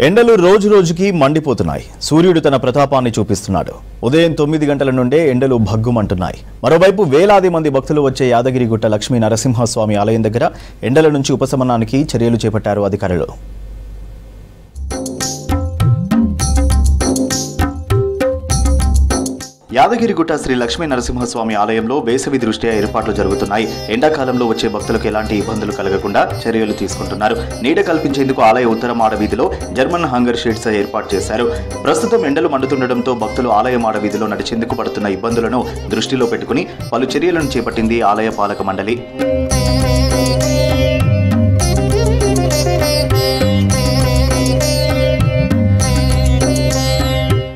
ఎండలు రోజు రోజుకి మండిపోతున్నాయి. సూర్యుడు తన ప్రతాపాన్ని చూపిస్తున్నాడు. ఉదయం 9 గంటల నుండే ఎండలు భగ్గుమంటున్నాయి. మరోవైపు వేలాది మంది భక్తులు వచ్చే యాదగిరిగుట్ట లక్ష్మీ నరసింహస్వామి ఆలయం దగ్గర ఎండల నుంచి ఉపశమనానికి చర్యలు చేపట్టారు అధికారులు. యాదగిరిగుట్ట శ్రీ లక్ష్మీ నరసింహస్వామి ఆలయంలో వేసవి దృష్ట్యా ఏర్పాట్లు జరుగుతున్నాయి. ఎండాకాలంలో వచ్చే భక్తులకు ఎలాంటి ఇబ్బందులు కలగకుండా చర్యలు తీసుకుంటున్నారు. నీడ కల్పించేందుకు ఆలయ ఉత్తర మాడవీధిలో జర్మన్ హంగర్ షీట్స్ ఏర్పాటు చేశారు. ప్రస్తుతం ఎండలు మండుతుండటంతో భక్తులు ఆలయ మాడవీధిలో నడిచేందుకు పడుతున్న ఇబ్బందులను దృష్టిలో పెట్టుకుని పలు చర్యలను చేపట్టింది ఆలయ పాలక మండలి.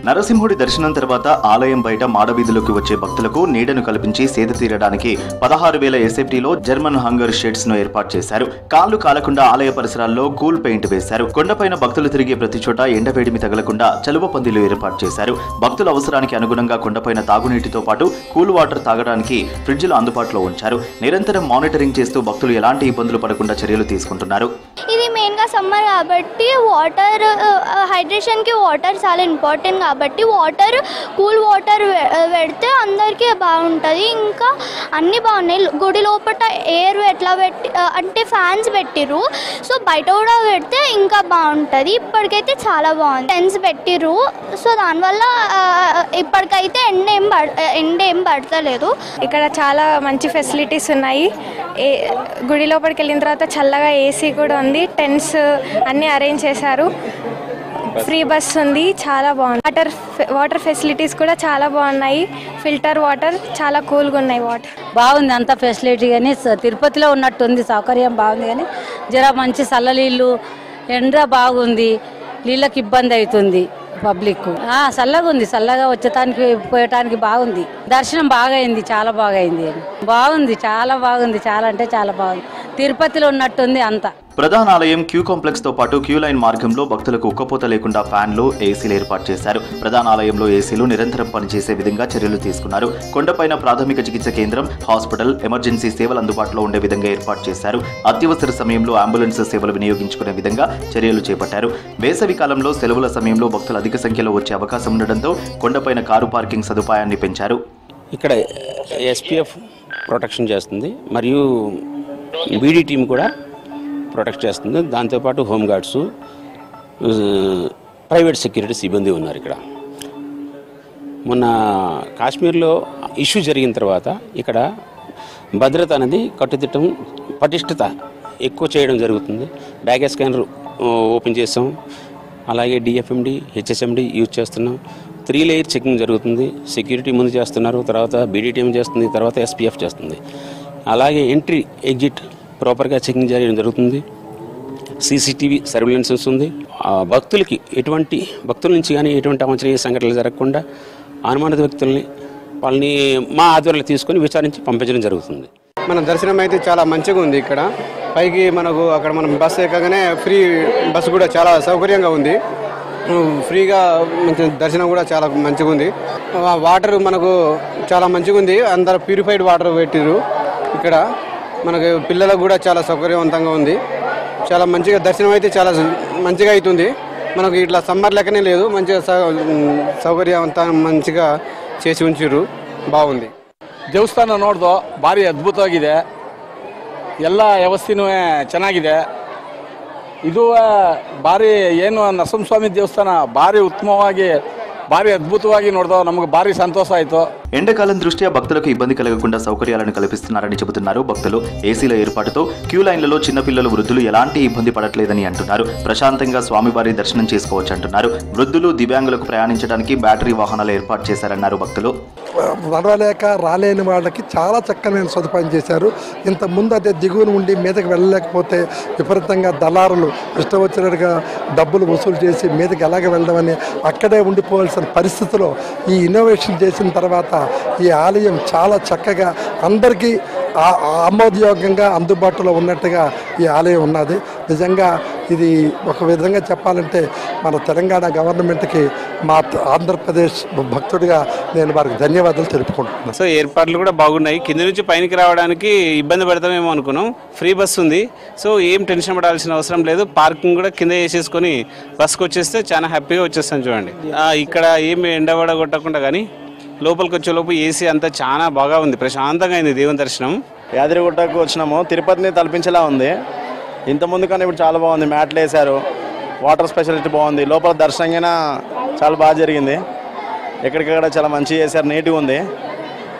నరసింహుడి దర్శనం తర్వాత ఆలయం బయట మాడవీధిలోకి వచ్చే భక్తులకు నీడను కల్పించి సేద తీరడానికి 16,000 ఎస్ఎఫ్టీలో జర్మన్ హంగర్ షెడ్స్ ను ఏర్పాటు చేశారు. కాళ్లు కాలకుండా ఆలయ పరిసరాల్లో కూల్ పెయింట్ వేశారు. కొండపైన భక్తులు తిరిగే ప్రతి చోట ఎండవేడిమి తగలకుండా చలువ పందిలు ఏర్పాటు చేశారు. భక్తుల అవసరానికి అనుగుణంగా కొండపైన తాగునీటితో పాటు కూల్ వాటర్ తాగడానికి ఫ్రిడ్జ్లు అందుబాటులో ఉంచారు. నిరంతరం మానిటరింగ్ చేస్తూ భక్తులు ఎలాంటి ఇబ్బందులు పడకుండా చర్యలు తీసుకుంటున్నారు. ఇది మెయిన్ గా సమ్మర్ కాబట్టి వాటర్ హైడ్రేషన్ కి వాటర్ చాలా ఇంపార్టెంట్ కాబట్టి వాటర్ కూల్ వాటర్ పెడితే అందరికీ బాగుంటుంది. ఇంకా అన్నీ బాగున్నాయి. గుడి లోపల ఎయిర్ ఎట్లా పెట్టి అంటే ఫ్యాన్స్ పెట్టిర్రు, సో బయట కూడా పెడితే ఇంకా బాగుంటుంది. ఇప్పటికైతే చాలా బాగుంది. టెన్స్ పెట్టిర్రు, సో దానివల్ల ఇప్పటికైతే ఎండ ఏం పడతలేదు. ఇక్కడ చాలా మంచి ఫెసిలిటీస్ ఉన్నాయి. గుడి లోపలికి వెళ్ళిన తర్వాత చల్లగా ఏసీ కూడా ఉంది. టెంట్స్ అన్నీ అరేంజ్ చేశారు. ఫ్రీ బస్ ఉంది. చాలా బాగుంది. వాటర్ ఫెసిలిటీస్ కూడా చాలా బాగున్నాయి. ఫిల్టర్ వాటర్ చాలా కూల్గా ఉన్నాయి. వాటర్ బాగుంది. అంత ఫెసిలిటీ కానీ తిరుపతిలో ఉన్నట్టుంది. సౌకర్యం బాగుంది కానీ జర మంచి చల్ల నీళ్ళు, ఎండ బాగుంది. నీళ్ళకి ఇబ్బంది అవుతుంది పబ్లిక్. చల్లగా ఉంది. చల్లగా వచ్చేటానికి పోయటానికి బాగుంది. దర్శనం బాగా అయింది. చాలా బాగా అయింది. బాగుంది. చాలా బాగుంది. చాలా అంటే చాలా బాగుంది. తిరుపతిలో ఉన్నట్టుంది అంతా. ప్రధాన ఆలయం క్యూ కాంప్లెక్స్ తో పాటు క్యూ లైన్ మార్గంలో భక్తులకు ఉక్కపోత లేకుండా ఫ్యాన్లు, ఏసీలు ఏర్పాటు చేశారు. ప్రధాన ఆలయంలో ఏసీలు నిరంతరం పనిచేసే విధంగా చర్యలు తీసుకున్నారు. కొండపైన ప్రాథమిక చికిత్స కేంద్రం, హాస్పిటల్, ఎమర్జెన్సీ సేవలు అందుబాటులో ఉండే విధంగా ఏర్పాటు చేశారు. అత్యవసర సమయంలో అంబులెన్స్ సేవలు వినియోగించుకునే విధంగా చర్యలు చేపట్టారు. వేసవి కాలంలో సెలవుల సమయంలో భక్తులు అధిక సంఖ్యలో వచ్చే అవకాశం ఉండడంతో కొండపైన కారు పార్కింగ్ సదుపాయాన్ని పెంచారు. ఇక్కడ ఎస్పీఎఫ్ ప్రొటెక్షన్ చేస్తుంది మరియు బీడీ టీం కూడా ప్రొటెక్ట్ చేస్తుంది. దాంతోపాటు హోంగార్డ్స్, ప్రైవేట్ సెక్యూరిటీ సిబ్బంది ఉన్నారు. ఇక్కడ మొన్న కాశ్మీర్లో ఇష్యూ జరిగిన తర్వాత ఇక్కడ భద్రత అనేది కట్టుదిట్టం, పటిష్టత ఎక్కువ చేయడం జరుగుతుంది. బ్యాగేజ్ స్కానర్ ఓపెన్ చేస్తాం. అలాగే డిఎఫ్ఎండి, హెచ్ఎస్ఎండి యూజ్ చేస్తున్నాం. 3 లేయర్ చెకింగ్ జరుగుతుంది. సెక్యూరిటీ ముందు చేస్తున్నారు, తర్వాత బీడీ టీం చేస్తుంది, తర్వాత ఎస్పీఎఫ్ చేస్తుంది. అలాగే ఎంట్రీ ఎగ్జిట్ ప్రాపర్గా చెకింగ్ చేయడం జరుగుతుంది. సీసీటీవీ సర్వేలెన్స్ ఉంది. భక్తుల నుంచి కానీ ఎటువంటి అవాంఛనీయ సంఘటనలు జరగకుండా అనుమానిత వ్యక్తుల్ని వాళ్ళని మా ఆధ్వర్యంలో తీసుకొని విచారించి పంపించడం జరుగుతుంది. మన దర్శనం అయితే చాలా మంచిగా ఉంది. ఇక్కడ పైకి మనకు అక్కడ మనం బస్సు ఎక్కగానే ఫ్రీ బస్సు కూడా చాలా సౌకర్యంగా ఉంది. ఫ్రీగా మంచి దర్శనం కూడా చాలా మంచిగా ఉంది. వాటర్ మనకు చాలా మంచిగా ఉంది. అందరూ ప్యూరిఫైడ్ వాటర్ పెట్టిరు. ఇక్కడ మనకు పిల్లలకు కూడా చాలా సౌకర్యవంతంగా ఉంది. చాలా మంచిగా దర్శనం అయితే చాలా మంచిగా అవుతుంది. మనకు ఇట్లా సమ్మర్ లెక్కనే లేదు. మంచిగా సౌకర్యవంతంగా మంచిగా చేసి ఉంచిర్రు. ಬಾಗುಂದಿ. ದೇವಸ್ಥಾನ ನೋಡ್ದು ಭಾರಿ ಅದ್ಭುತವಾಗಿದೆ. ಎಲ್ಲ ವ್ಯವಸ್ಥೆನೂ ಚೆನ್ನಾಗಿದೆ. ಇದು ಭಾರಿ ಏನು ನರಸಿಂಹಸ್ವಾಮಿ ದೇವಸ್ಥಾನ ಭಾರಿ ಉತ್ತಮವಾಗಿ భారీ అద్భుతವಾಗಿ ನೋಡಿದೋ ನಮಗೆ ಭಾರಿ ಸಂತೋಷ ಆಯಿತು. ఎండాకాలం దృష్ట్యా భక్తులకు ఇబ్బంది కలగకుండా సౌకర్యాలను కల్పిస్తున్నారని చెబుతున్నారు భక్తులు. ఏసీల ఏర్పాటుతో క్యూ లైన్లలో చిన్నపిల్లలు, వృద్ధులు ఎలాంటి ఇబ్బంది పడట్లేదని అంటున్నారు. ప్రశాంతంగా స్వామివారి దర్శనం చేసుకోవచ్చు అంటున్నారు. వృద్ధులు, దివ్యాంగులకు ప్రయాణించడానికి బ్యాటరీ వాహనాలు ఏర్పాటు చేశారన్నారు భక్తులు. నడవలేక రాలేని వాళ్ళకి చాలా చక్కని సదుపాయం చేశారు. ఇంత ముందు అదే దిగువన ఉండి మీదకి వెళ్ళలేకపోతే విపరీతంగా దళారులు ఇష్టం వచ్చినట్టుగా డబ్బులు వసూలు చేసి మీదకి ఎలాగ వెళ్ళడం అని అక్కడే ఉండిపోవాల్సిన పరిస్థితిలో ఈ ఇన్నోవేషన్ చేసిన తర్వాత ఈ ఆలయం చాలా చక్కగా అందరికీ ఆమోదయోగ్యంగా అందుబాటులో ఉన్నట్టుగా ఈ ఆలయం ఉన్నది. నిజంగా ఇది ఒక విధంగా చెప్పాలంటే మన తెలంగాణ గవర్నమెంట్కి మా ఆంధ్రప్రదేశ్ భక్తుడిగా నేను వారికి ధన్యవాదాలు తెలుపుకుంటున్నాను. సో ఏర్పాట్లు కూడా బాగున్నాయి. కింద నుంచి పైనకి రావడానికి ఇబ్బంది పడతామేమో అనుకున్నాం. ఫ్రీ బస్ ఉంది, సో ఏం టెన్షన్ పడాల్సిన అవసరం లేదు. పార్కింగ్ కూడా కింద వేసేసుకొని బస్కి వచ్చేస్తే చాలా హ్యాపీగా వచ్చేస్తాం. చూడండి ఇక్కడ ఏమి ఎండబడ కొట్టకుండా కానీ లోపలికి వచ్చేలోపు ఏసీ అంతా చాలా బాగా ఉంది, ప్రశాంతంగా అయింది దేవుని దర్శనం. యాదగిరిగుట్టకు వచ్చినాము, తిరుపతిని తలపించేలా ఉంది. ఇంతకుముందు కానీ ఇప్పుడు చాలా బాగుంది. మ్యాట్లు వేశారు, వాటర్ స్పెషాలిటీ బాగుంది, లోపల దర్శనం చాలా బాగా జరిగింది. ఎక్కడికక్కడ చాలా మంచిగా చేశారు, నీట్గా ఉంది,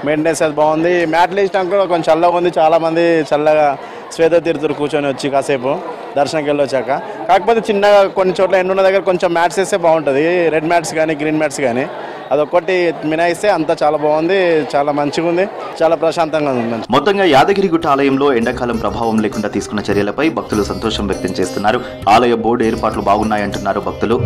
మెయింటెనెన్స్ అది బాగుంది. మ్యాట్లు వేసినాక కూడా కొంచెం చల్లగా ఉంది. చాలామంది చల్లగా శ్వేత తీర్థులు కూర్చొని వచ్చి కాసేపు దర్శనంకి వెళ్ళి వచ్చాక. కాకపోతే చిన్నగా కొన్ని చోట్ల ఎండున్న దగ్గర కొంచెం మ్యాట్స్ వేస్తే బాగుంటుంది, రెడ్ మ్యాట్స్ కానీ గ్రీన్ మ్యాట్స్ కానీ. అదొక్కటి మినాయిస్తే అంతా చాలా బాగుంది, చాలా మంచిగా ఉంది, చాలా ప్రశాంతంగా ఉంది. మొత్తంగా యాదగిరిగుట్ట ఆలయంలో ఎండాకాలం ప్రభావం లేకుండా తీసుకున్న చర్యలపై భక్తులు సంతోషం వ్యక్తం చేస్తున్నారు. ఆలయ బోర్డు ఏర్పాట్లు బాగున్నాయంటున్నారు భక్తులు.